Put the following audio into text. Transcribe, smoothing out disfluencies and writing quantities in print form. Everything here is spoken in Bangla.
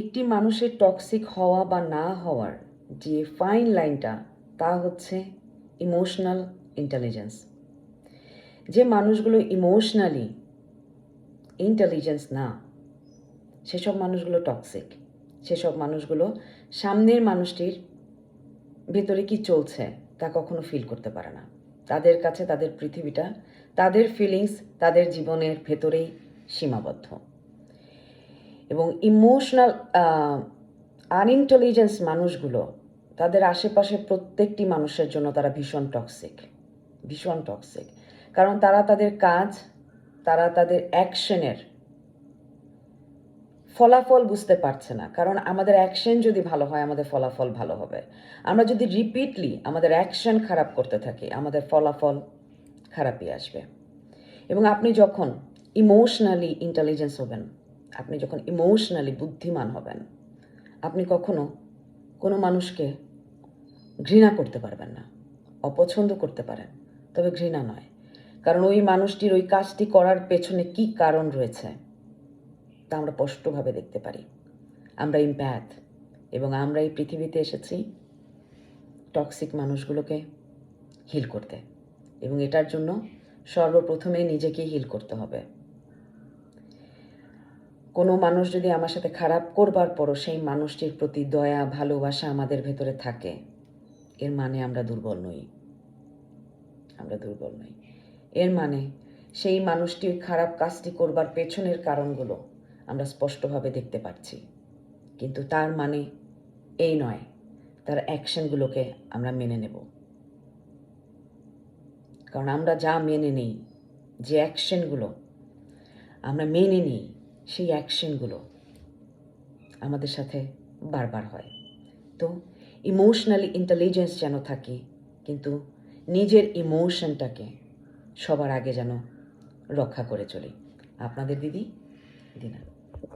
একটি মানুষের টক্সিক হওয়া বা না হওয়ার যে ফাইন লাইনটা, তা হচ্ছে ইমোশনাল ইন্টেলিজেন্স। যে মানুষগুলো ইমোশনালি ইন্টেলিজেন্স না, সেসব মানুষগুলো টক্সিক। সেসব মানুষগুলো সামনের মানুষটির ভেতরে কি চলছে তা কখনো ফিল করতে পারে না। তাদের কাছে তাদের পৃথিবীটা, তাদের ফিলিংস তাদের জীবনের ভেতরেই সীমাবদ্ধ। এবং ইমোশনাল আনইন্টেলিজেন্স মানুষগুলো তাদের আশেপাশে প্রত্যেকটি মানুষের জন্য তারা ভীষণ টক্সিক, ভীষণ টক্সিক। কারণ তারা তাদের কাজ, তারা তাদের অ্যাকশনের ফলাফল বুঝতে পারছে না। কারণ আমাদের অ্যাকশন যদি ভালো হয়, আমাদের ফলাফল ভালো হবে। আমরা যদি রিপিটলি আমাদের অ্যাকশন খারাপ করতে থাকি, আমাদের ফলাফল খারাপই আসবে। এবং আপনি যখন ইমোশনালি ইন্টেলিজেন্স হবেন, আপনি যখন ইমোশনালি বুদ্ধিমান হবেন, আপনি কখনো কোনো মানুষকে ঘৃণা করতে পারবেন না। অপছন্দ করতে পারেন, তবে ঘৃণা নয়। কারণ ওই মানুষটির ওই কাজটি করার পেছনে কী কারণ রয়েছে তা আমরা স্পষ্টভাবে দেখতে পারি। আমরা ইম্প্যাথ, এবং আমরা এই পৃথিবীতে এসেছি টক্সিক মানুষগুলোকে হিল করতে, এবং এটার জন্য সর্বপ্রথমে নিজেকেই হিল করতে হবে। কোনো মানুষ যদি আমার সাথে খারাপ করবার পরও সেই মানুষটির প্রতি দয়া, ভালোবাসা আমাদের ভেতরে থাকে, এর মানে আমরা দুর্বল নই। আমরা দুর্বল নই। এর মানে সেই মানুষটির খারাপ কাজটি করবার পেছনের কারণগুলো আমরা স্পষ্টভাবে দেখতে পাচ্ছি, কিন্তু তার মানে এই নয় তার অ্যাকশনগুলোকে আমরা মেনে নেব। কারণ আমরা যা মেনে নিই, যে অ্যাকশনগুলো আমরা মেনে নিই, সেই অ্যাকশনগুলো আমাদের সাথে বারবার হয়। তো ইমোশনালি ইন্টেলিজেন্স যেন থাকে, কিন্তু নিজের ইমোশনটাকে সবার আগে যেন রক্ষা করে চলি। আপনাদের দিদি দিনা।